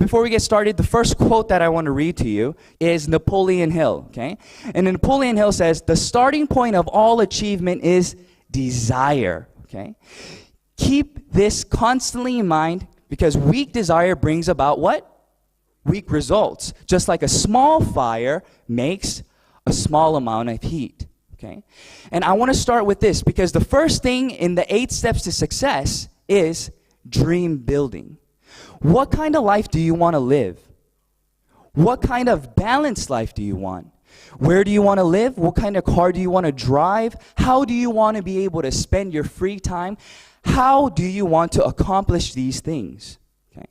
before we get started, the first quote that I want to read to you is Napoleon Hill, okay? And Napoleon Hill says, "The starting point of all achievement is desire," okay? Keep this constantly in mind because weak desire brings about what? Weak results. Just like a small fire makes a small amount of heat, okay? And I want to start with this because the first thing in the 8 steps to success is dream building. What kind of life do you want to live? What kind of balanced life do you want? Where do you want to live? What kind of car do you want to drive? How do you want to be able to spend your free time? How do you want to accomplish these things? Okay.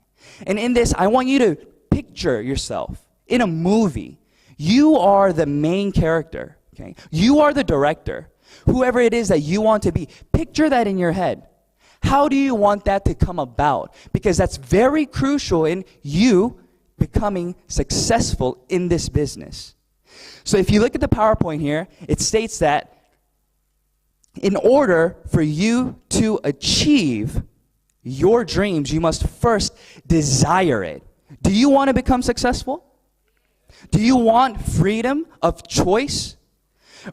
And in this, I want you to picture yourself in a movie. You are the main character. Okay. You are the director. Whoever it is that you want to be, picture that in your head. How do you want that to come about? Because that's very crucial in you becoming successful in this business. So if you look at the PowerPoint here, it states that in order for you to achieve your dreams, you must first desire it. Do you want to become successful? Do you want freedom of choice?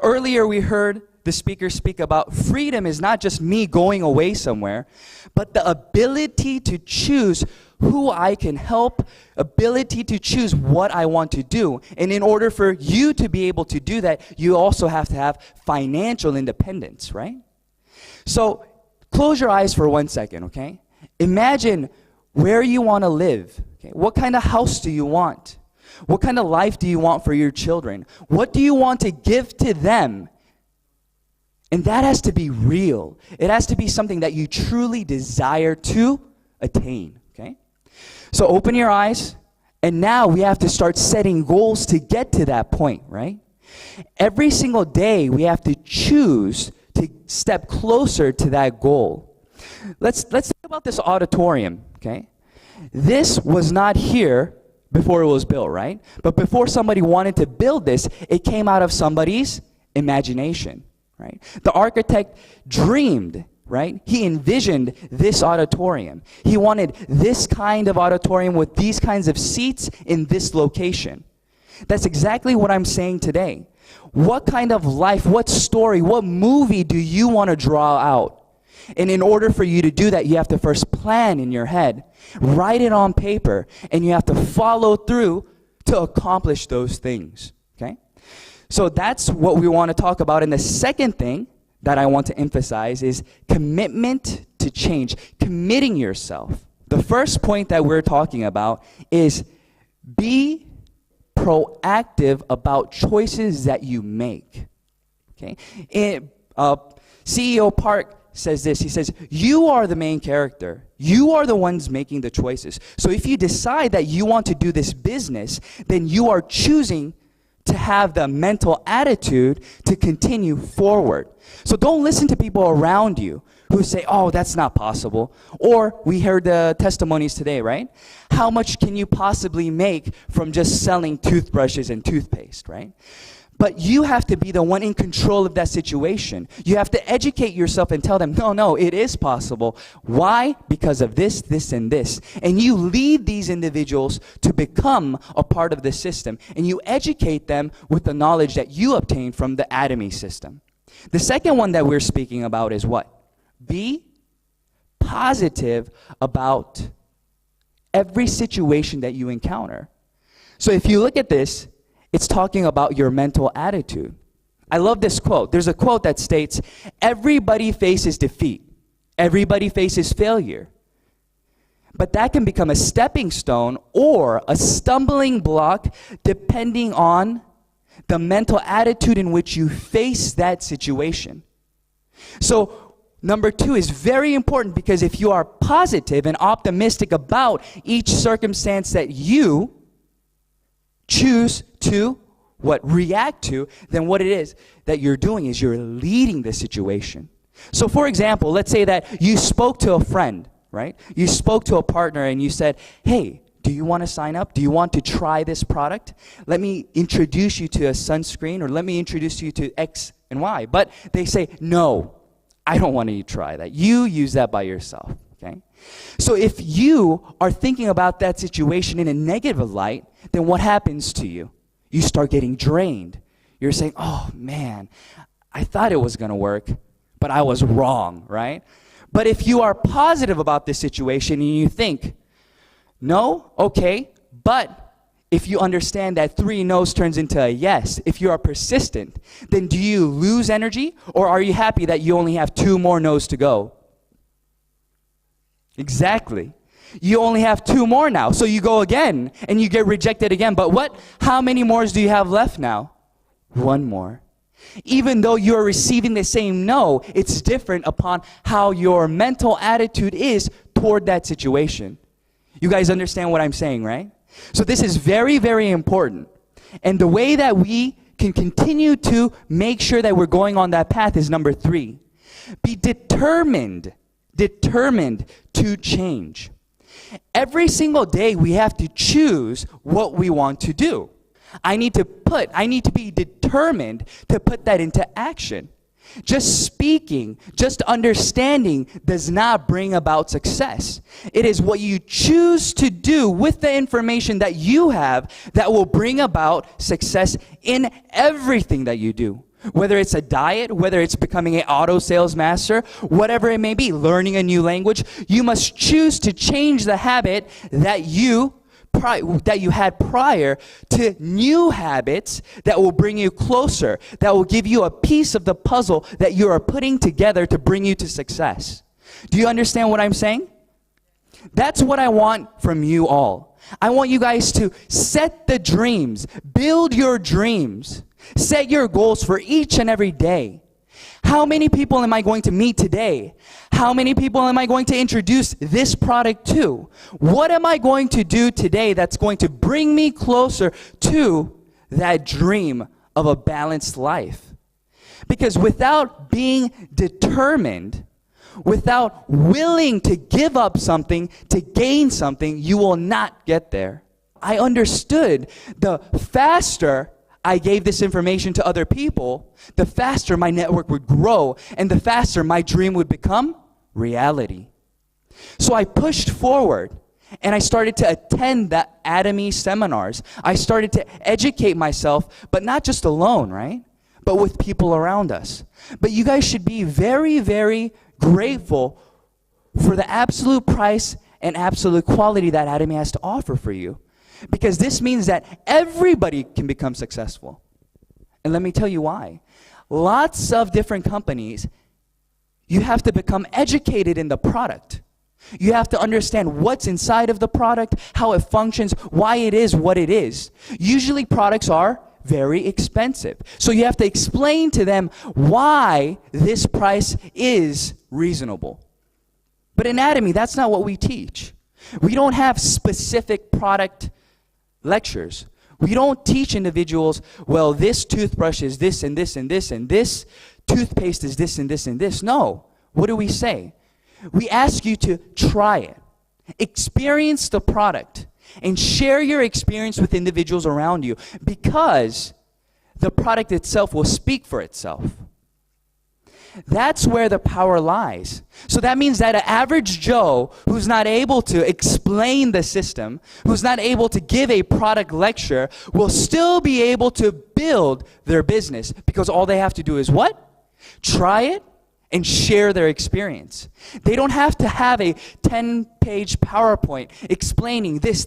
Earlier we heard the speaker speak about freedom is not just me going away somewhere, but the ability to choose who I can help, ability to choose what I want to do. And in order for you to be able to do that, you also have to have financial independence, right? So close your eyes for 1 second, okay? Imagine where you want to live. Okay? What kind of house do you want? What kind of life do you want for your children? What do you want to give to them? And that has to be real. It has to be something that you truly desire to attain, okay? So open your eyes, and now we have to start setting goals to get to that point, right? Every single day, we have to choose to step closer to that goal. Let's think about this auditorium, okay? This was not here before it was built, right? But before somebody wanted to build this, it came out of somebody's imagination. Right? The architect dreamed, right? He envisioned this auditorium. He wanted this kind of auditorium with these kinds of seats in this location. That's exactly what I'm saying today. What kind of life, what story, what movie do you want to draw out? And in order for you to do that, you have to first plan in your head, write it on paper, and you have to follow through to accomplish those things, okay? So that's what we want to talk about. And the second thing that I want to emphasize is commitment to change, committing yourself. The first point that we're talking about is be proactive about choices that you make. Okay? CEO Park says this. He says, you are the main character. You are the ones making the choices. So if you decide that you want to do this business, then you are choosing to have the mental attitude to continue forward. So don't listen to people around you who say, oh, that's not possible. Or we heard the testimonies today, right? How much can you possibly make from just selling toothbrushes and toothpaste, right? But you have to be the one in control of that situation. You have to educate yourself and tell them, no, it is possible. Why? Because of this, this, and this. And you lead these individuals to become a part of the system. And you educate them with the knowledge that you obtained from the Atomy system. The second one that we're speaking about is what? Be positive about every situation that you encounter. So if you look at this, it's talking about your mental attitude. I love this quote. There's a quote that states, everybody faces defeat. Everybody faces failure. But that can become a stepping stone or a stumbling block depending on the mental attitude in which you face that situation. So number 2 is very important because if you are positive and optimistic about each circumstance that you choose to react to, then what it is that you're doing is you're leading the situation. So for example, let's say that you spoke to a friend, right? You spoke to a partner and you said, hey, do you want to sign up? Do you want to try this product? Let me introduce you to a sunscreen, or let me introduce you to X and Y. But they say, no, I don't want to try that. You use that by yourself. Okay? So if you are thinking about that situation in a negative light, then what happens to you? You start getting drained. You're saying, oh man, I thought it was going to work, but I was wrong, right? But if you are positive about this situation and you think, no, okay, but if you understand that 3 no's turns into a yes, if you are persistent, then do you lose energy, or are you happy that you only have 2 more no's to go? Exactly. You only have 2 more now, so you go again, and you get rejected again. But how many more do you have left now? 1 more. Even though you're receiving the same no, it's different upon how your mental attitude is toward that situation. You guys understand what I'm saying, right? So this is very, very important. And the way that we can continue to make sure that we're going on that path is number 3. Be determined to change. Every single day we have to choose what we want to do. I need to be determined to put that into action. Just speaking, just understanding does not bring about success. It is what you choose to do with the information that you have that will bring about success in everything that you do. Whether it's a diet, whether it's becoming an auto sales master, whatever it may be, learning a new language, you must choose to change the habit that you had prior to new habits that will bring you closer, that will give you a piece of the puzzle that you are putting together to bring you to success. Do you understand what I'm saying? That's what I want from you all. I want you guys to set the dreams, build your dreams, set your goals for each and every day. How many people am I going to meet today? How many people am I going to introduce this product to? What am I going to do today that's going to bring me closer to that dream of a balanced life? Because without being determined, without willing to give up something to gain something, you will not get there. I understood the faster I gave this information to other people, the faster my network would grow and the faster my dream would become reality. So I pushed forward and I started to attend the Atomy seminars. I started to educate myself, but not just alone, right? But with people around us. But you guys should be very, very grateful for the absolute price and absolute quality that Atomy has to offer for you. Because this means that everybody can become successful. And let me tell you why. Lots of different companies, you have to become educated in the product. You have to understand what's inside of the product, how it functions, why it is what it is. Usually products are very expensive. So you have to explain to them why this price is reasonable. But in Atomy, that's not what we teach. We don't have specific product lectures. We don't teach individuals, well, this toothbrush is this and this and this, and this toothpaste is this and this and this. No. What do we say? We ask you to try it, experience the product, and share your experience with individuals around you, because the product itself will speak for itself. That's where the power lies. So that means that an average Joe who's not able to explain the system, who's not able to give a product lecture, will still be able to build their business, because all they have to do is what? Try it and share their experience. They don't have to have a 10-page PowerPoint explaining this,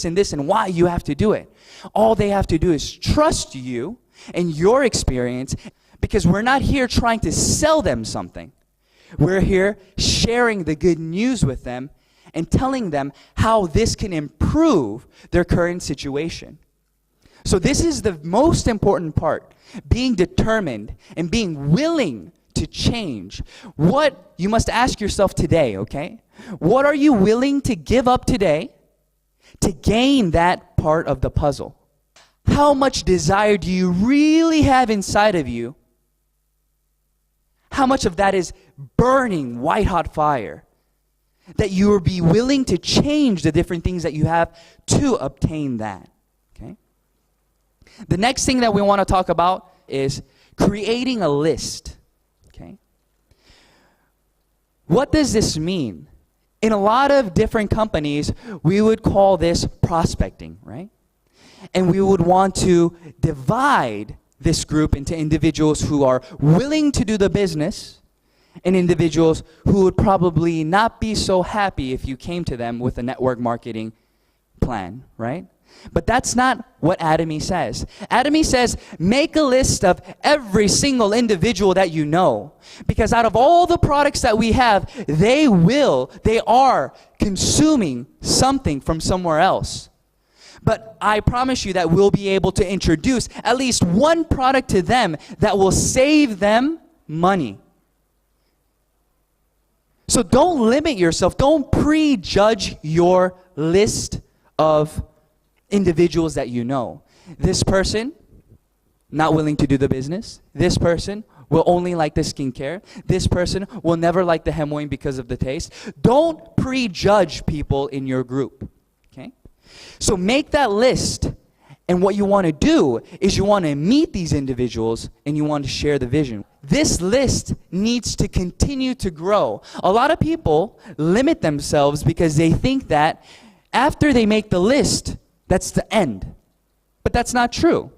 and this, and why you have to do it. All they have to do is trust you and your experience, because we're not here trying to sell them something. We're here sharing the good news with them and telling them how this can improve their current situation. So this is the most important part, being determined and being willing to change. What you must ask yourself today, okay? What are you willing to give up today to gain that part of the puzzle? How much desire do you really have inside of you? How much of that is burning white-hot fire that you will be willing to change the different things that you have to obtain that? Okay. The next thing that we want to talk about is creating a list. Okay. What does this mean? In a lot of different companies, we would call this prospecting, right? And we would want to divide this group into individuals who are willing to do the business and individuals who would probably not be so happy if you came to them with a network marketing plan, right? But that's not what Atomy says. Atomy says, make a list of every single individual that you know. Because out of all the products that we have, they are consuming something from somewhere else. But I promise you that we'll be able to introduce at least one product to them that will save them money. So don't limit yourself. Don't prejudge your list of individuals that you know. This person, not willing to do the business. This person will only like the skincare. This person will never like the Hemoin because of the taste. Don't prejudge people in your group. Okay? So make that list, and what you want to do is you want to meet these individuals and you want to share the vision. This list needs to continue to grow. A lot of people limit themselves because they think that after they make the list, that's the end. But that's not true.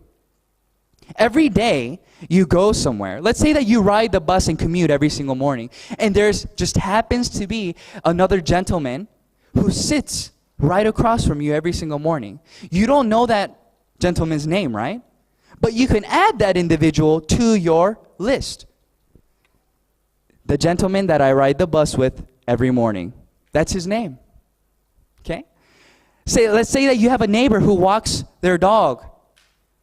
Every day you go somewhere. Let's say that you ride the bus and commute every single morning, and there's just happens to be another gentleman who sits right across from you every single morning. You don't know that gentleman's name, right? But you can add that individual to your list. The gentleman that I ride the bus with every morning. That's his name. Okay? Let's say that you have a neighbor who walks their dog,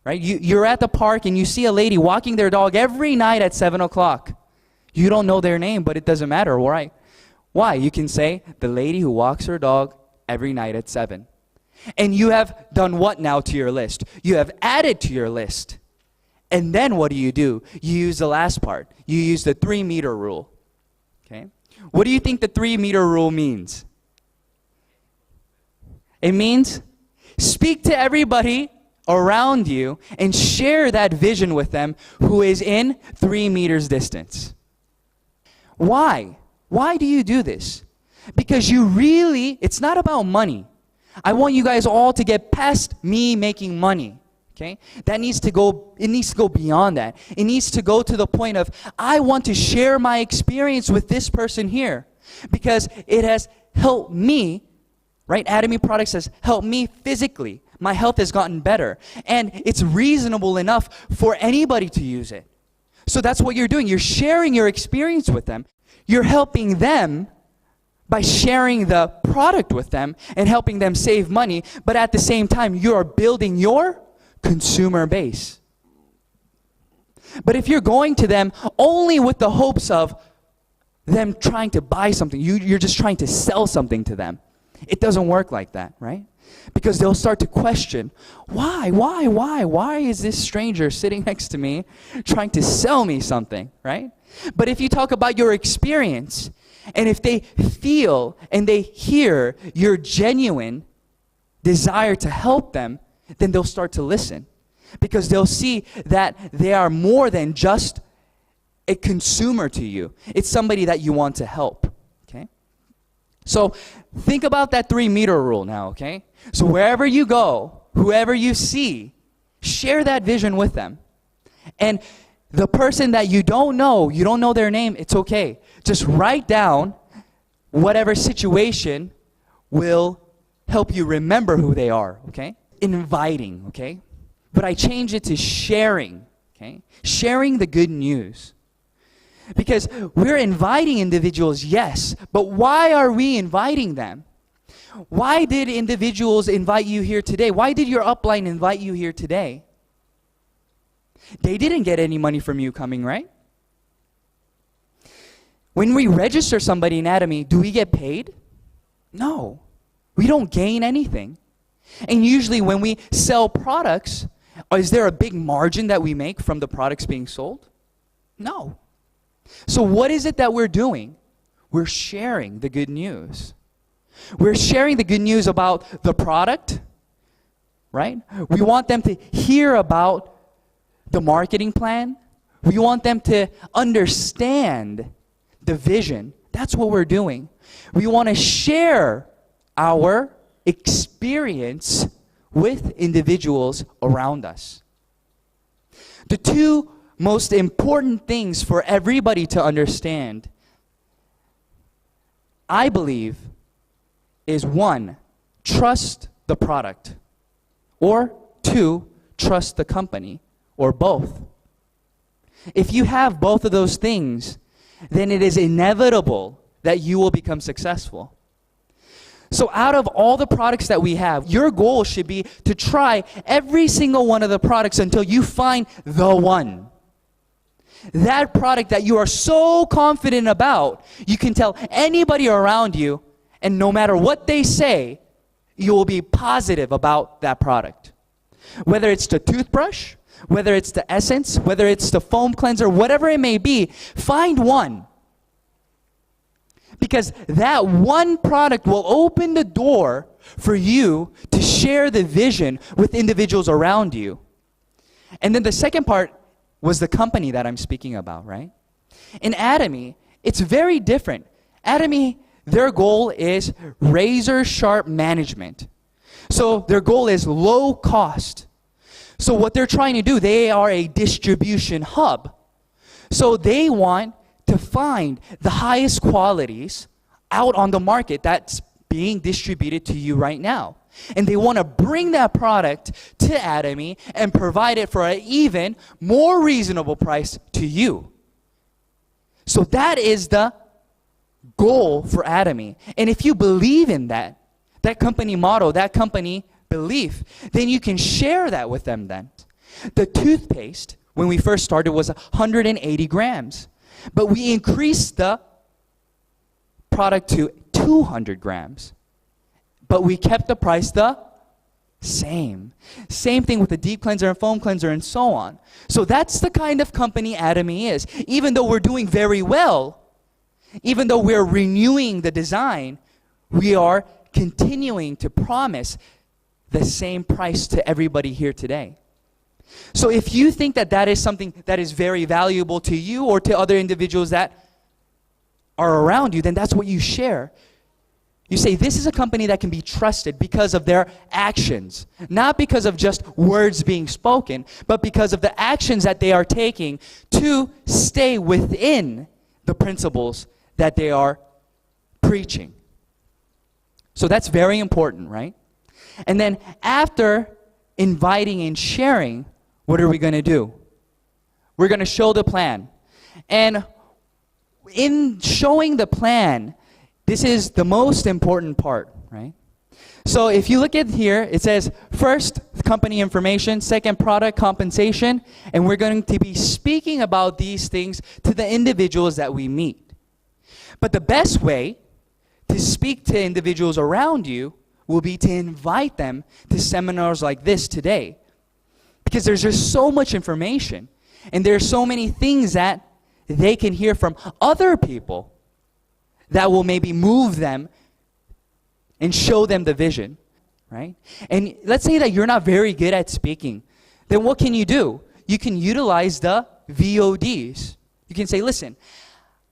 right? You're at the park and you see a lady walking their dog every night at 7 o'clock. You don't know their name, but it doesn't matter, right? Why? You can say, the lady who walks her dog every night at 7. And you have done what now to your list? You have added to your list. And then what do? You use the last part. You use the 3-meter rule. Okay? What do you think the 3-meter rule means? It means speak to everybody around you and share that vision with them who is in 3 meters distance. Why? Why do you do this? Because it's not about money. I want you guys all to get past me making money. Okay? It needs to go beyond that. It needs to go to the point of, I want to share my experience with this person here. Because it has helped me, right? Atomy Products has helped me physically. My health has gotten better. And it's reasonable enough for anybody to use it. So that's what you're doing. You're sharing your experience with them. You're helping them by sharing the product with them and helping them save money. But at the same time, you are building your consumer base. But if you're going to them only with the hopes of them trying to buy something, you're just trying to sell something to them. It doesn't work like that, right? Because they'll start to question, why is this stranger sitting next to me trying to sell me something, right? But if you talk about your experience, and if they feel and they hear your genuine desire to help them, then they'll start to listen. Because they'll see that they are more than just a consumer to you. It's somebody that you want to help. Okay? So think about that 3-meter rule now, okay? So wherever you go, whoever you see, share that vision with them. And the person that you don't know their name, it's okay. Just write down whatever situation will help you remember who they are, okay? Inviting, okay? But I change it to sharing, okay? Sharing the good news. Because we're inviting individuals, yes, but why are we inviting them? Why did individuals invite you here today? Why did your upline invite you here today? They didn't get any money from you coming, right? When we register somebody in Atomy, do we get paid? No. We don't gain anything. And usually when we sell products, is there a big margin that we make from the products being sold? No. So what is it that we're doing? We're sharing the good news. We're sharing the good news about the product, right? We want them to hear about the marketing plan. We want them to understand the vision. That's what we're doing. We want to share our experience with individuals around us. The two most important things for everybody to understand, I believe, is 1, trust the product, or 2, trust the company, or both. If you have both of those things, then it is inevitable that you will become successful. So out of all the products that we have, your goal should be to try every single one of the products until you find the one. That product that you are so confident about, you can tell anybody around you, and no matter what they say, you will be positive about that product. Whether it's the toothbrush, whether it's the essence, whether it's the foam cleanser, whatever it may be, find one. Because that one product will open the door for you to share the vision with individuals around you. And then the second part was the company that I'm speaking about, right? In Atomy, it's very different. Atomy, their goal is razor sharp management. So their goal is low cost. So what they're trying to do, they are a distribution hub. So they want to find the highest qualities out on the market that's being distributed to you right now. And they want to bring that product to Atomy and provide it for an even more reasonable price to you. So that is the goal for Atomy. And if you believe in that company motto, that company belief, then you can share that with them then. The toothpaste, when we first started, was 180 grams. But we increased the product to 200 grams. But we kept the price the same. Same thing with the deep cleanser and foam cleanser and so on. So that's the kind of company Atomy is. Even though we're doing very well, even though we're renewing the design, we are continuing to promise the same price to everybody here today. So if you think that that is something that is very valuable to you or to other individuals that are around you, then that's what you share. You say, this is a company that can be trusted because of their actions, not because of just words being spoken, but because of the actions that they are taking to stay within the principles that they are preaching. So that's very important, right? And then after inviting and sharing, what are we going to do? We're going to show the plan. And in showing the plan, this is the most important part, right? So if you look at here, it says first, company information, second, product compensation, and we're going to be speaking about these things to the individuals that we meet. But the best way to speak to individuals around you will be to invite them to seminars like this today. Because there's just so much information, and there's so many things that they can hear from other people that will maybe move them and show them the vision, right? And let's say that you're not very good at speaking. Then what can you do? You can utilize the VODs. You can say, listen,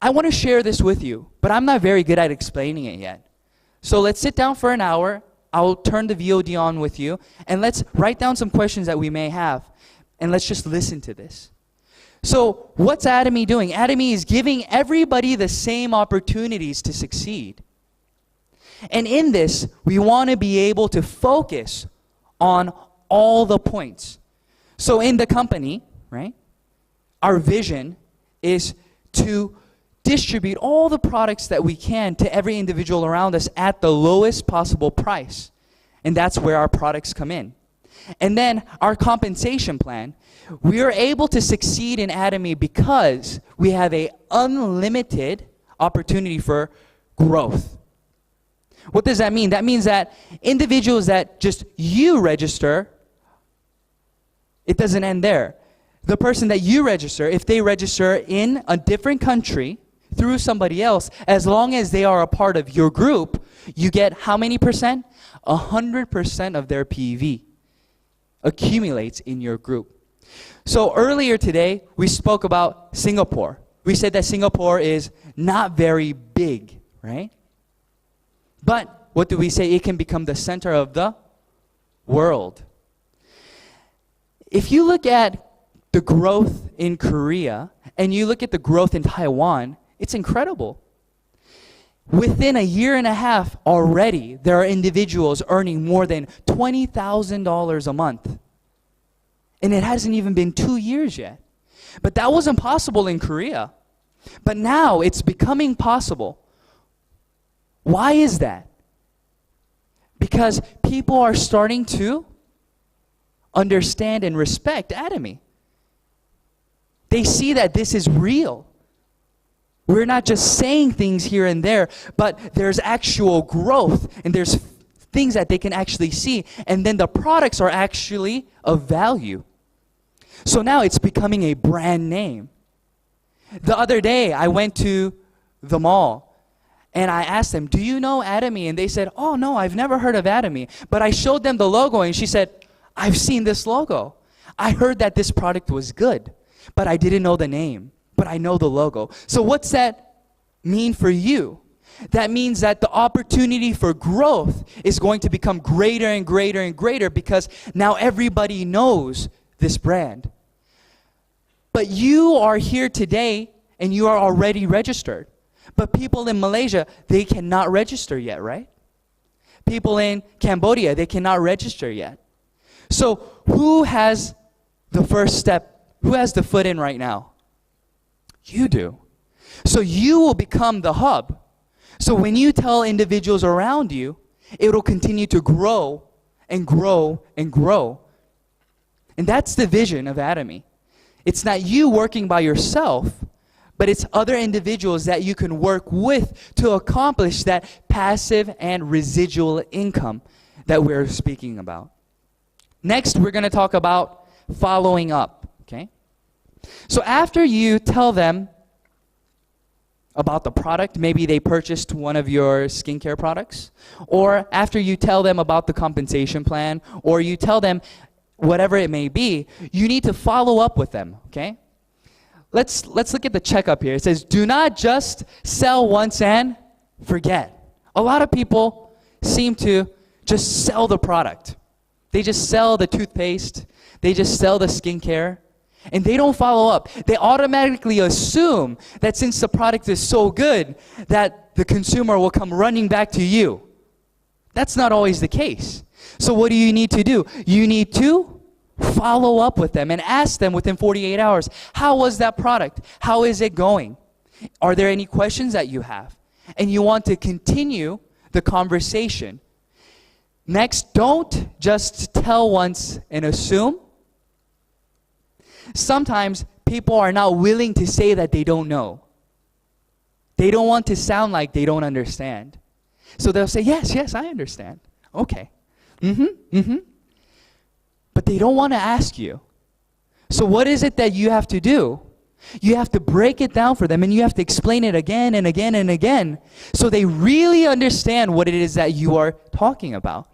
I want to share this with you, but I'm not very good at explaining it yet. So let's sit down for an hour. I'll turn the VOD on with you, and let's write down some questions that we may have, and let's just listen to this. So what's Atomy doing? Atomy is giving everybody the same opportunities to succeed. And in this, we want to be able to focus on all the points. So in the company, right, our vision is to distribute all the products that we can to every individual around us at the lowest possible price. And that's where our products come in. And then our compensation plan, we are able to succeed in Atomy because we have an unlimited opportunity for growth. What does that mean? That means that individuals that just you register, it doesn't end there. The person that you register, if they register in a different country through somebody else, as long as they are a part of your group, you get how many percent? 100% of their PV accumulates in your group. So earlier today, we spoke about Singapore. We said that Singapore is not very big, right? But what do we say? It can become the center of the world. If you look at the growth in Korea and you look at the growth in Taiwan, it's incredible. Within a year and a half already, there are individuals earning more than $20,000 a month. And it hasn't even been 2 years yet. But that wasn't possible in Korea. But now it's becoming possible. Why is that? Because people are starting to understand and respect Atomy. They see that this is real. We're not just saying things here and there, but there's actual growth and there's things that they can actually see, and then the products are actually of value. So now it's becoming a brand name. The other day I went to the mall and I asked them, do you know Atomy? And they said, oh no, I've never heard of Atomy. But I showed them the logo and she said, I've seen this logo. I heard that this product was good, but I didn't know the name. But I know the logo. So what's that mean for you? That means that the opportunity for growth is going to become greater and greater and greater because now everybody knows this brand. But you are here today and you are already registered. But people in Malaysia, they cannot register yet, right? People in Cambodia, they cannot register yet. So who has the first step? Who has the foot in right now? You do. So you will become the hub. So when you tell individuals around you, it will continue to grow and grow and grow. And that's the vision of Atomy. It's not you working by yourself, but it's other individuals that you can work with to accomplish that passive and residual income that we're speaking about. Next, we're going to talk about following up, okay? So after you tell them about the product, maybe they purchased one of your skincare products, or after you tell them about the compensation plan, or you tell them whatever it may be, you need to follow up with them, okay? Let's look at the checkup here. It says, do not just sell once and forget. A lot of people seem to just sell the product. They just sell the toothpaste. They just sell the skincare. And they don't follow up. They automatically assume that since the product is so good, that the consumer will come running back to you. That's not always the case. So what do you need to do? You need to follow up with them and ask them within 48 hours, how was that product? How is it going? Are there any questions that you have? And you want to continue the conversation. Next, don't just tell once and assume. Sometimes people are not willing to say that they don't know. They don't want to sound like they don't understand. So they'll say, yes, I understand. Okay. But they don't want to ask you. So what is it that you have to do? You have to break it down for them and you have to explain it again and again and again so they really understand what it is that you are talking about.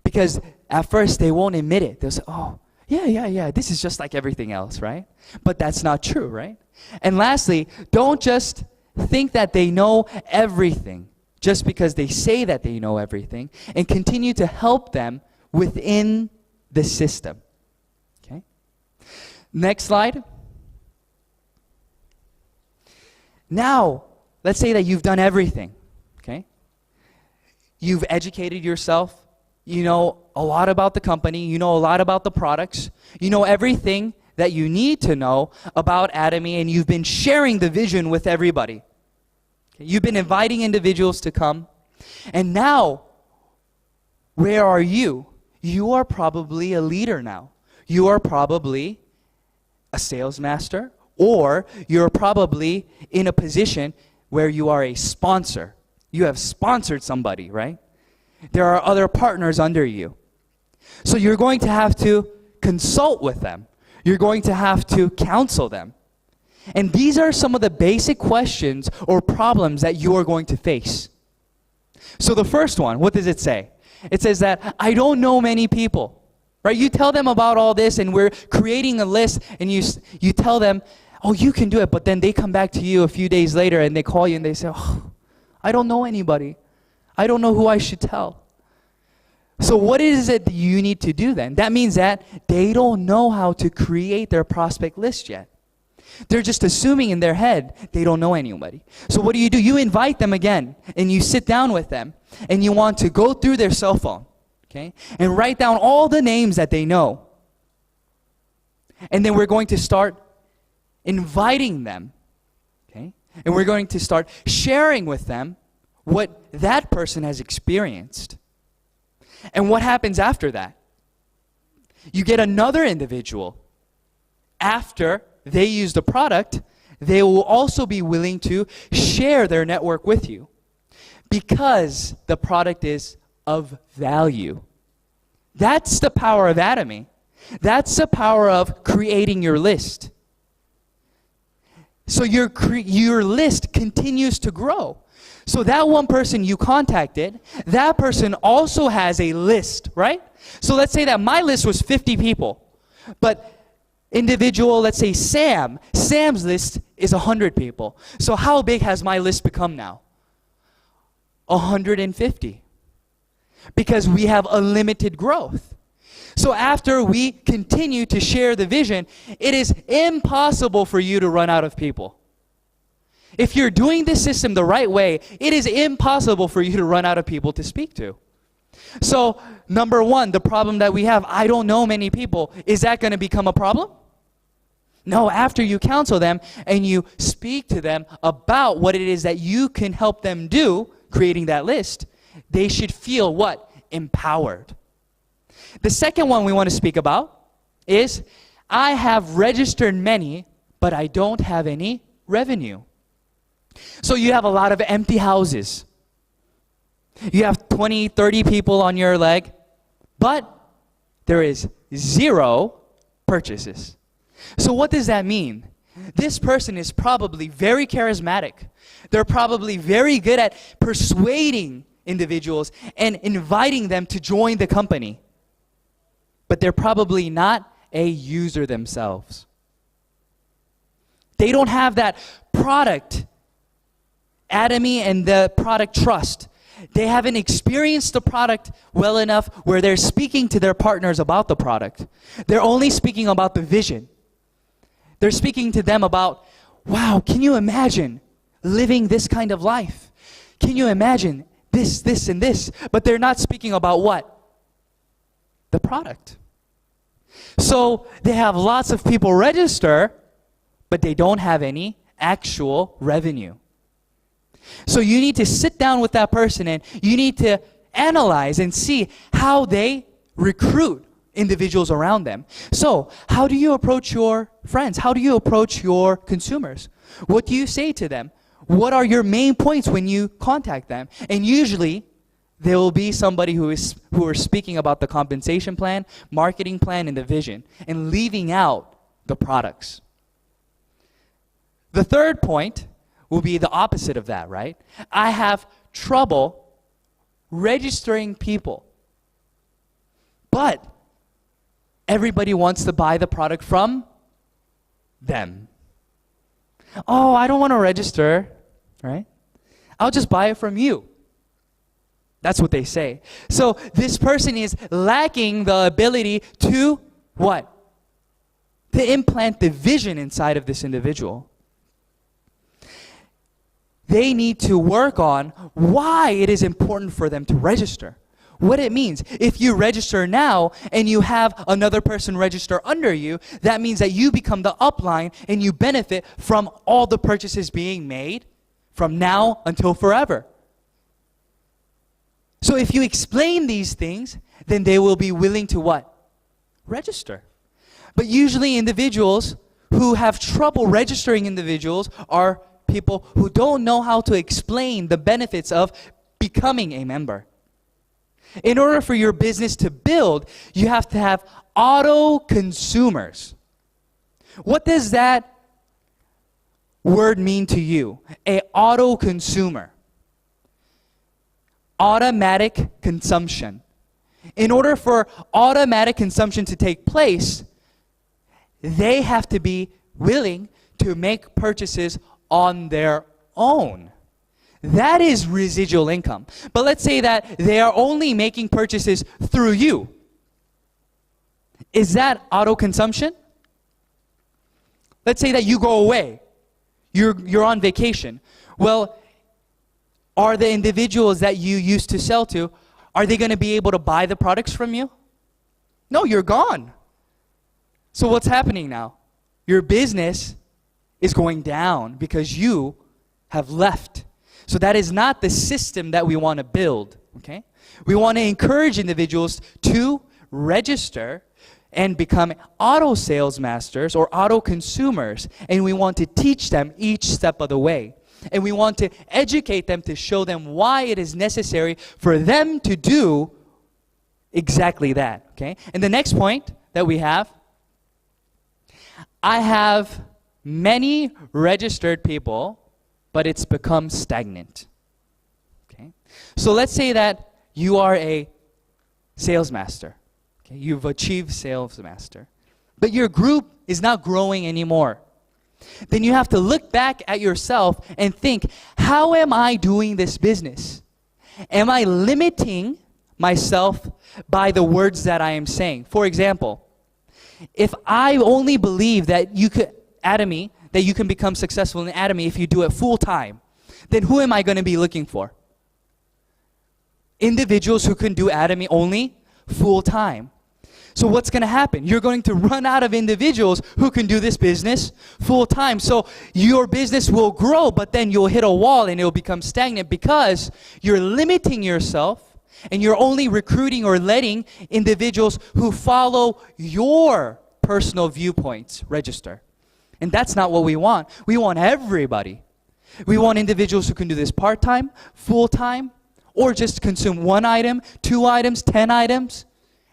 Because at first they won't admit it. They'll say, oh, yeah, this is just like everything else, right? But that's not true, right? And lastly, don't just think that they know everything just because they say that they know everything, and continue to help them within the system. Okay? Next slide. Now, let's say that you've done everything, okay? You've educated yourself. You know a lot about the company. You know a lot about the products. You know everything that you need to know about Atomy, and you've been sharing the vision with everybody. Okay? You've been inviting individuals to come. And now, where are you? You are probably a leader now. You are probably a sales master, or you're probably in a position where you are a sponsor. You have sponsored somebody, right? There are other partners under you. So you're going to have to consult with them. You're going to have to counsel them. And these are some of the basic questions or problems that you are going to face. So the first one, what does it say? It says that I don't know many people. Right? You tell them about all this and we're creating a list and you tell them, oh, you can do it. But then they come back to you a few days later and they call you and they say, oh, I don't know anybody. I don't know who I should tell. So what is it that you need to do then? That means that they don't know how to create their prospect list yet. They're just assuming in their head they don't know anybody. So what do? You invite them again, and you sit down with them, and you want to go through their cell phone, okay, and write down all the names that they know. And then we're going to start inviting them, okay, and we're going to start sharing with them what that person has experienced. And what happens after that? You get another individual. After they use the product, they will also be willing to share their network with you because the product is of value. That's the power of Atomy. That's the power of creating your list. So your list continues to grow. So that one person you contacted, that person also has a list, right? So let's say that my list was 50 people, but individual, let's say Sam's list is 100 people. So how big has my list become now? 150. Because we have unlimited growth. So after we continue to share the vision, it is impossible for you to run out of people. If you're doing this system the right way, it is impossible for you to run out of people to speak to. So, number one, the problem that we have, I don't know many people, is that going to become a problem? No, after you counsel them and you speak to them about what it is that you can help them do, creating that list, they should feel what? Empowered. The second one we want to speak about is, I have registered many, but I don't have any revenue. So you have a lot of empty houses. You have 20, 30 people on your leg, but there is 0 purchases. So what does that mean? This person is probably very charismatic. They're probably very good at persuading individuals and inviting them to join the company. But they're probably not a user themselves. They don't have that product Atomy and the product trust. They haven't experienced the product well enough where they're speaking to their partners about the product. They're only speaking about the vision. They're speaking to them about, wow, can you imagine living this kind of life? Can you imagine this, this, and this? But they're not speaking about what? The product. So they have lots of people register, but they don't have any actual revenue. So you need to sit down with that person and you need to analyze and see how they recruit individuals around them. So how do you approach your friends? How do you approach your consumers? What do you say to them? What are your main points when you contact them? And usually there will be somebody who are speaking about the compensation plan, marketing plan, and the vision, and leaving out the products. The third point will be the opposite of that, right? I have trouble registering people. But everybody wants to buy the product from them. Oh, I don't want to register, right? I'll just buy it from you. That's what they say. So this person is lacking the ability to what? To implant the vision inside of this individual. They need to work on why it is important for them to register. What it means. If you register now and you have another person register under you, that means that you become the upline and you benefit from all the purchases being made from now until forever. So if you explain these things, then they will be willing to what? Register. But usually individuals who have trouble registering individuals are people who don't know how to explain the benefits of becoming a member. In order for your business to build, you have to have auto consumers. What does that word mean to you? A auto consumer. Automatic consumption. In order for automatic consumption to take place, they have to be willing to make purchases on their own. That is residual income. But let's say that they are only making purchases through you. Is that auto consumption? Let's say that you go away. You're on vacation. Well, are the individuals that you used to sell to, are they going to be able to buy the products from you? No, you're gone. So what's happening now? Your business is going down because you have left. So that is not the system that we want to build, okay? We want to encourage individuals to register and become auto sales masters or auto consumers, and we want to teach them each step of the way. And we want to educate them to show them why it is necessary for them to do exactly that, okay? And the next point that we have, I have many registered people, but it's become stagnant, okay? So let's say that you are a sales master, okay? You've achieved sales master, but your group is not growing anymore. Then you have to look back at yourself and think, how am I doing this business? Am I limiting myself by the words that I am saying? For example, if I only believe that you could, Atomy, that you can become successful in Atomy if you do it full time, then who am I going to be looking for? Individuals who can do Atomy only full time. So what's going to happen? You're going to run out of individuals who can do this business full time. So your business will grow, but then you'll hit a wall and it'll become stagnant because you're limiting yourself and you're only recruiting or letting individuals who follow your personal viewpoints register. And that's not what we want. We want everybody. We want individuals who can do this part-time, full-time, or just consume 1 item, 2 items, 10 items.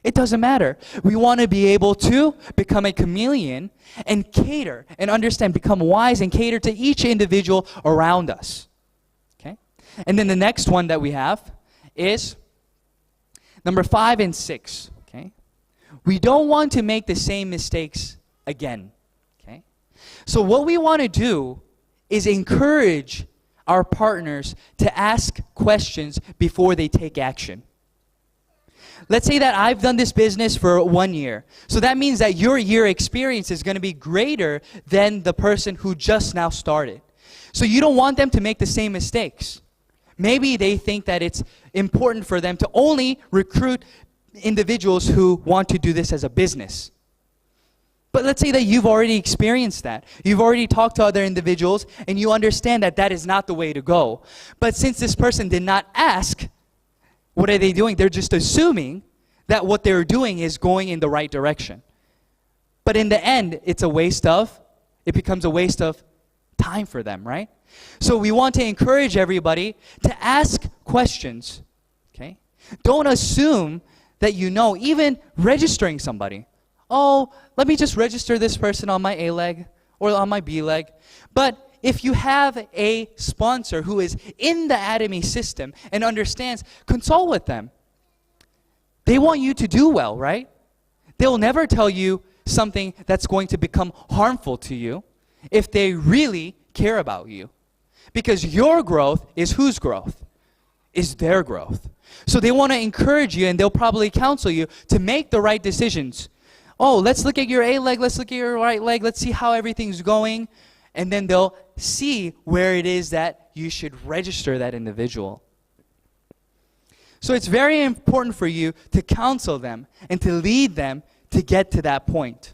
It doesn't matter. We want to be able to become a chameleon and cater and understand, become wise and cater to each individual around us. Okay? And then the next one that we have is number 5 and 6. Okay? We don't want to make the same mistakes again. Okay? So what we want to do is encourage our partners to ask questions before they take action. Let's say that I've done this business for 1 year. So that means that your year experience is going to be greater than the person who just now started. So you don't want them to make the same mistakes. Maybe they think that it's important for them to only recruit individuals who want to do this as a business. But let's say that you've already experienced that. You've already talked to other individuals and you understand that that is not the way to go. But since this person did not ask, what are they doing? They're just assuming that what they're doing is going in the right direction. But in the end, it becomes a waste of time for them, right? So we want to encourage everybody to ask questions, okay? Don't assume that you know, even registering somebody. Oh, let me just register this person on my A leg or on my B leg. But if you have a sponsor who is in the Atomy system and understands, consult with them. They want you to do well, right? They'll never tell you something that's going to become harmful to you if they really care about you. Because your growth is whose growth? Is their growth. So they want to encourage you and they'll probably counsel you to make the right decisions. Oh, let's look at your A leg, let's look at your right leg, let's see how everything's going. And then they'll see where it is that you should register that individual. So it's very important for you to counsel them and to lead them to get to that point.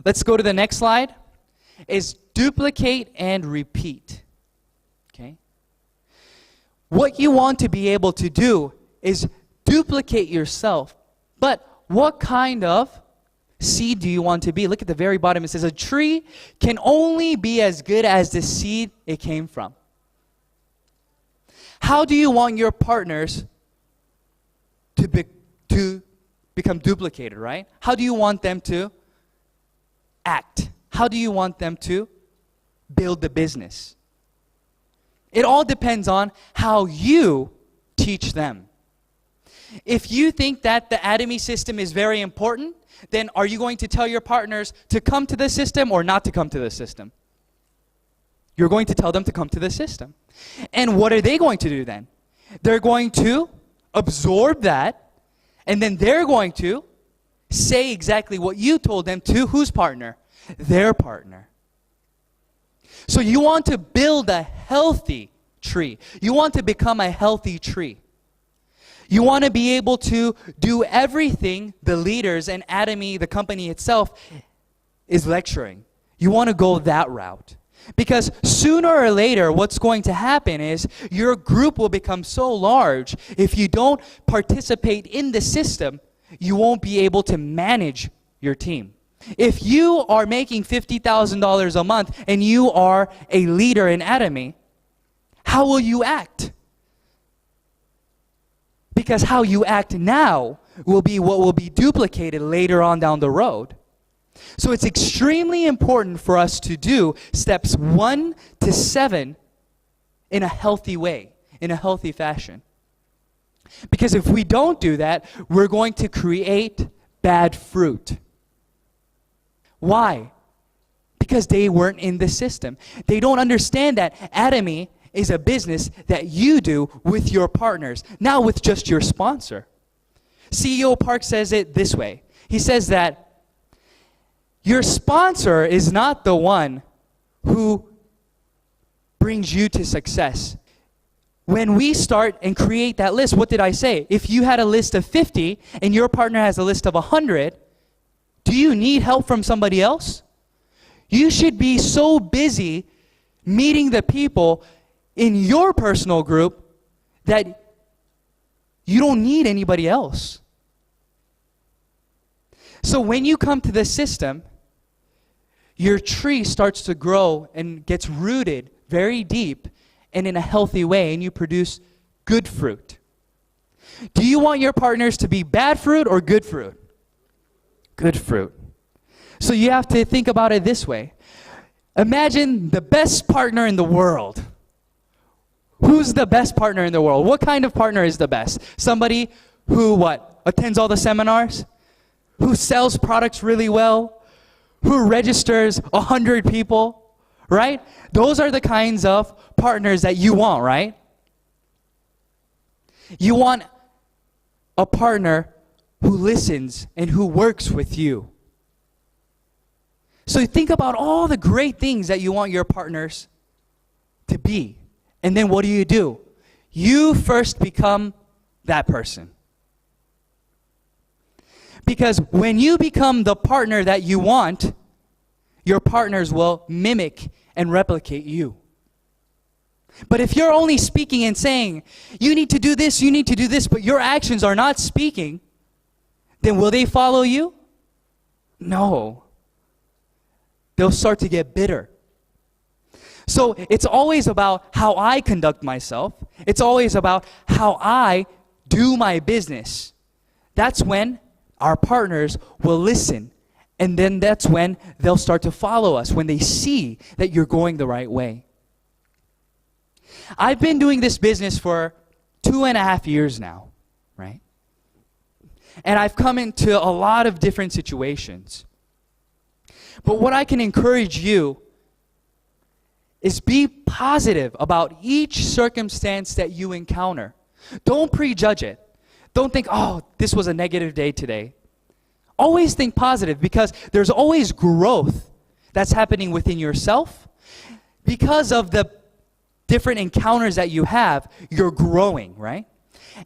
Let's go to the next slide. Is duplicate and repeat. Okay? What you want to be able to do is duplicate yourself. But what kind of seed do you want to be? Look at the very bottom. It says a tree can only be as good as the seed it came from. How do you want your partners to become duplicated, right? How do you want them to act? How do you want them to build the business? It all depends on how you teach them. If you think that the Atomy system is very important, then are you going to tell your partners to come to the system or not to come to the system? You're going to tell them to come to the system. And what are they going to do then? They're going to absorb that, and then they're going to say exactly what you told them to whose partner? Their partner. So you want to build a healthy tree. You want to become a healthy tree. You want to be able to do everything the leaders and Atomy, the company itself, is lecturing. You want to go that route. Because sooner or later, what's going to happen is your group will become so large, if you don't participate in the system, you won't be able to manage your team. If you are making $50,000 a month and you are a leader in Atomy, how will you act? Because how you act now will be what will be duplicated later on down the road. So it's extremely important for us to do steps 1 to 7 in a healthy way, in a healthy fashion. Because if we don't do that, we're going to create bad fruit. Why? Because they weren't in the system. They don't understand that Atomy is a business that you do with your partners, not with just your sponsor. CEO Park says it this way. He says that your sponsor is not the one who brings you to success. When we start and create that list, what did I say? If you had a list of 50 and your partner has a list of 100, do you need help from somebody else? You should be so busy meeting the people in your personal group that you don't need anybody else. So when you come to the system, your tree starts to grow and gets rooted very deep and in a healthy way, and you produce good fruit. Do you want your partners to be bad fruit or good fruit? Good fruit. So you have to think about it this way. Imagine the best partner in the world. Who's the best partner in the world? What kind of partner is the best? Somebody who what? Attends all the seminars? Who sells products really well? Who registers 100 people? Right? Those are the kinds of partners that you want, right? You want a partner who listens and who works with you. So think about all the great things that you want your partners to be. And then what do? You first become that person. Because when you become the partner that you want, your partners will mimic and replicate you. But if you're only speaking and saying, you need to do this, but your actions are not speaking, then will they follow you? No. They'll start to get bitter. So it's always about how I conduct myself. It's always about how I do my business. That's when our partners will listen. And then that's when they'll start to follow us, when they see that you're going the right way. I've been doing this business for 2.5 years now, right? And I've come into a lot of different situations. But what I can encourage you is be positive about each circumstance that you encounter. Don't prejudge it. Don't think, oh, this was a negative day today. Always think positive, because there's always growth that's happening within yourself. Because of the different encounters that you have, you're growing, right?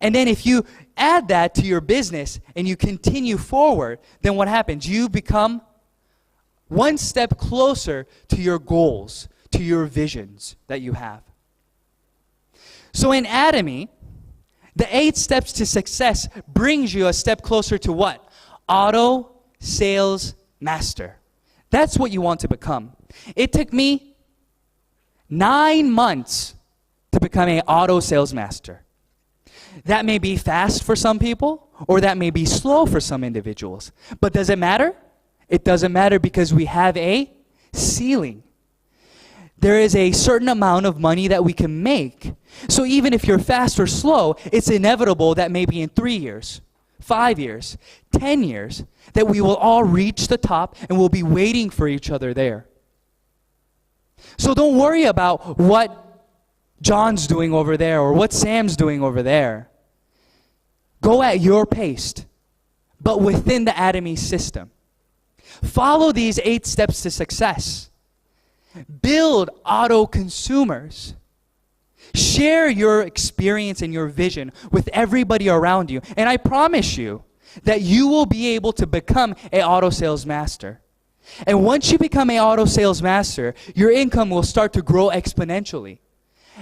And then if you add that to your business and you continue forward, then what happens? You become one step closer to your goals, to your visions that you have. So in Atomy, the 8 steps to success brings you a step closer to what? Auto sales master. That's what you want to become. It took me 9 months to become an auto sales master. That may be fast for some people, or that may be slow for some individuals. But does it matter? It doesn't matter, because we have a ceiling. There is a certain amount of money that we can make. So even if you're fast or slow, it's inevitable that maybe in 3 years, 5 years, 10 years, that we will all reach the top and we'll be waiting for each other there. So don't worry about what John's doing over there or what Sam's doing over there. Go at your pace, but within the Atomy system. Follow these 8 steps to success. Build auto consumers. Share your experience and your vision with everybody around you. And I promise you that you will be able to become an auto sales master. And once you become an auto sales master, your income will start to grow exponentially.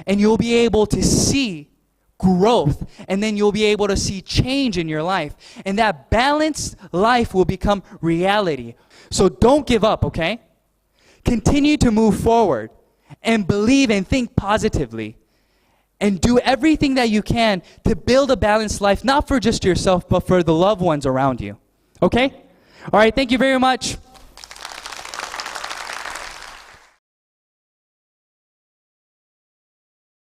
And you'll be able to see growth, and then you'll be able to see change in your life. And that balanced life will become reality. So don't give up, okay? Continue to move forward and believe and think positively. And do everything that you can to build a balanced life, not for just yourself, but for the loved ones around you. Okay? All right, thank you very much.